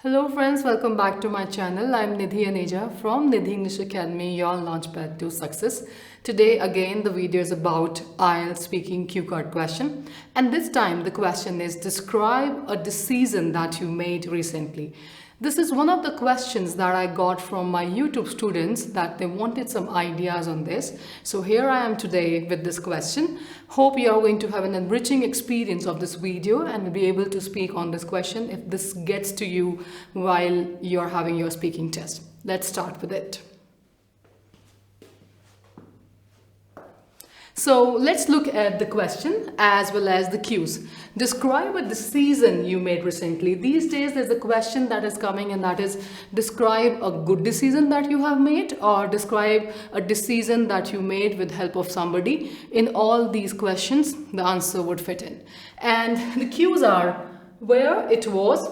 Hello friends, welcome back to my channel. I'm Nidhi Aneja from Nidhi English Academy, your launchpad to success. Today again the video is about IELTS speaking cue card question, and this time the question is describe a decision that you made recently. This is one of the questions that I got from my YouTube students that they wanted some ideas on this. So here I am today with this question. Hope you are going to have an enriching experience of this video and will be able to speak on this question if this gets to you while you're having your speaking test. Let's start with it. So let's look at the question as well as the cues. Describe a decision you made recently. These days there's a question that is coming, and that is describe a good decision that you have made or describe a decision that you made with help of somebody. In all these questions the answer would fit in. And the cues are where it was,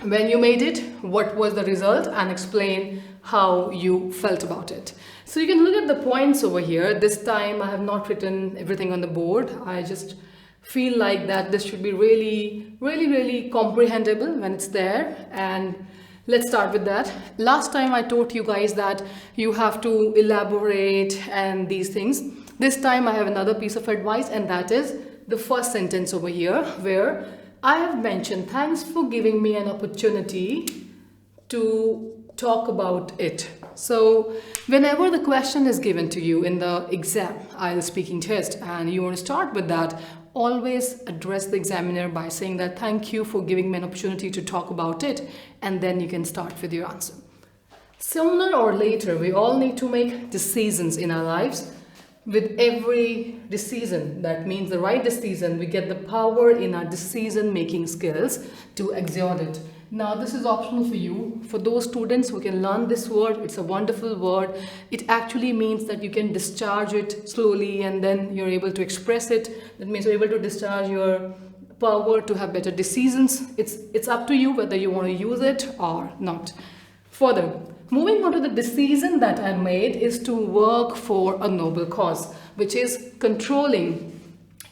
when you made it, what was the result, and explain how you felt about it. So you can look at the points over here. This time I have not written everything on the board. I just feel like that this should be really comprehensible when it's there. And let's start with that. Last time I taught you guys that you have to elaborate and these things. This time I have another piece of advice, and that is the first sentence over here, where I have mentioned, thanks for giving me an opportunity to talk about it. So whenever the question is given to you in the exam, IELTS speaking test, and you want to start with that, always address the examiner by saying that thank you for giving me an opportunity to talk about it, and then you can start with your answer. Sooner or later, we all need to make decisions in our lives. With every decision, that means the right decision, we get the power in our decision making skills to exert it. Now this is optional for you. For those students who can learn this word, it's a wonderful word. It actually means that you can discharge it slowly and then you're able to express it. That means you're able to discharge your power to have better decisions. It's up to you whether you want to use it or not. Further, moving on to the decision that I made is to work for a noble cause, which is controlling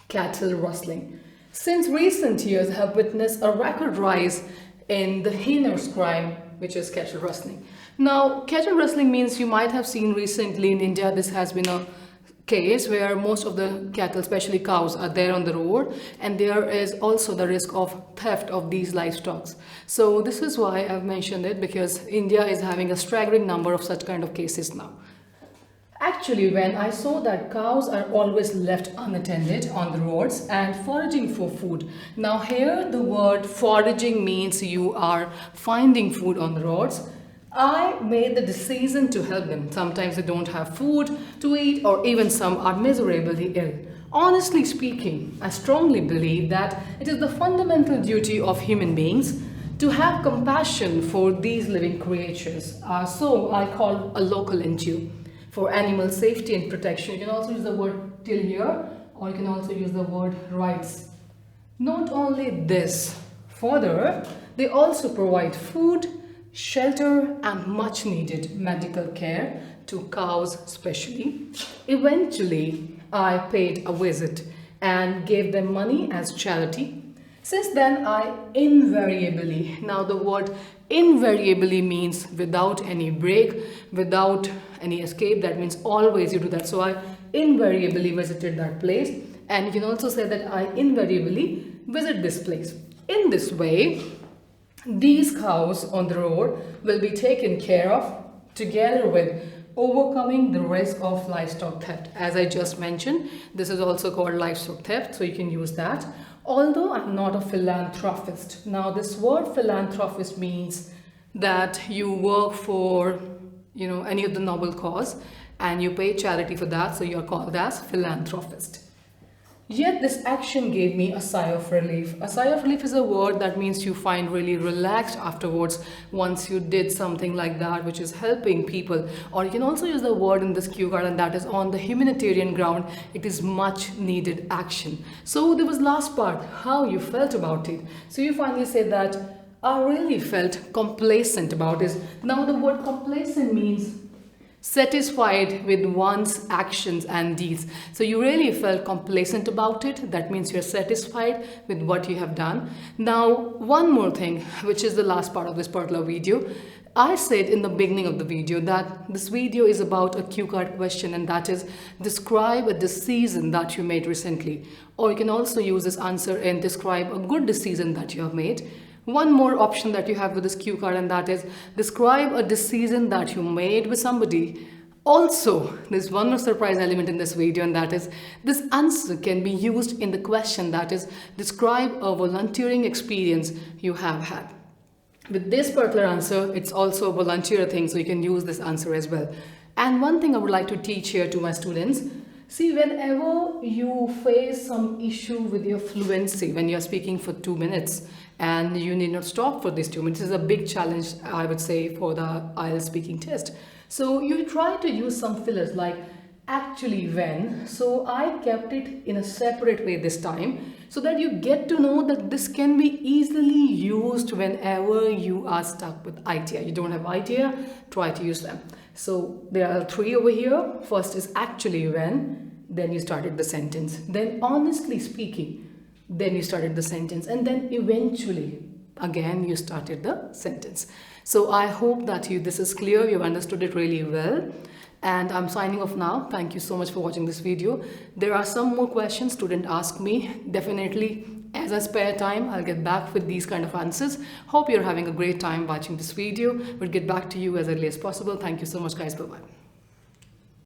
cattle rustling. Since recent years, I have witnessed a record rise in the heinous crime, which is cattle rustling. Now, cattle rustling means, you might have seen recently in India, this has been a case where most of the cattle, especially cows, are there on the road, and there is also the risk of theft of these livestock. So this is why I've mentioned it, because India is having a staggering number of such kind of cases now. Actually, when I saw that cows are always left unattended on the roads and foraging for food. Now here the word foraging means you are finding food on the roads. I made the decision to help them. Sometimes they don't have food to eat, or even some are miserably ill. Honestly speaking, I strongly believe that it is the fundamental duty of human beings to have compassion for these living creatures. So I call a local NGO for animal safety and protection. You can also use the word till here, or you can also use the word rights. Not only this, further, they also provide food, shelter and much needed medical care to cows especially. Eventually, I paid a visit and gave them money as charity. Since then, I invariably, now the word invariably means without any break, without any escape, that means always you do that. So I invariably visited that place, and you can also say that I invariably visit this place. In this way, these cows on the road will be taken care of, together with overcoming the risk of livestock theft. As I just mentioned, this is also called livestock theft, so you can use that. Although I'm not a philanthropist. Now this word philanthropist means that you work for, any of the noble cause and you pay charity for that, so you're called as philanthropist. Yet this action gave me a sigh of relief. A sigh of relief is a word that means you find really relaxed afterwards once you did something like that, which is helping people. Or you can also use the word in this cue card, and that is on the humanitarian ground. It is much needed action. So there was last part, how you felt about it. So you finally say that I really felt complacent about it. Now the word complacent means satisfied with one's actions and deeds. So you really felt complacent about it. That means you're satisfied with what you have done. Now, one more thing, which is the last part of this particular video. I said in the beginning of the video that this video is about a cue card question, and that is, describe a decision that you made recently. Or you can also use this answer and describe a good decision that you have made. One more option that you have with this cue card, and that is, describe a decision that you made with somebody. Also, there's one more surprise element in this video, and that is, this answer can be used in the question, that is, describe a volunteering experience you have had. With this particular answer, it's also a volunteer thing, so you can use this answer as well. And one thing I would like to teach here to my students, see, whenever you face some issue with your fluency, when you're speaking for 2 minutes and you need not stop for these 2 minutes, is a big challenge, I would say, for the IELTS speaking test. So you try to use some fillers like actually when. So I kept it in a separate way this time, so that you get to know that this can be easily used whenever you are stuck with idea. You don't have idea, try to use them. So there are 3 over here. First is actually when, then you started the sentence, then honestly speaking, then you started the sentence, and then eventually again you started the sentence. So I hope that this is clear, you've understood it really well. And I'm signing off now. Thank you so much for watching this video. There are some more questions students ask me. Definitely, as I spare time, I'll get back with these kind of answers. Hope you're having a great time watching this video. We'll get back to you as early as possible. Thank you so much, guys. Bye-bye.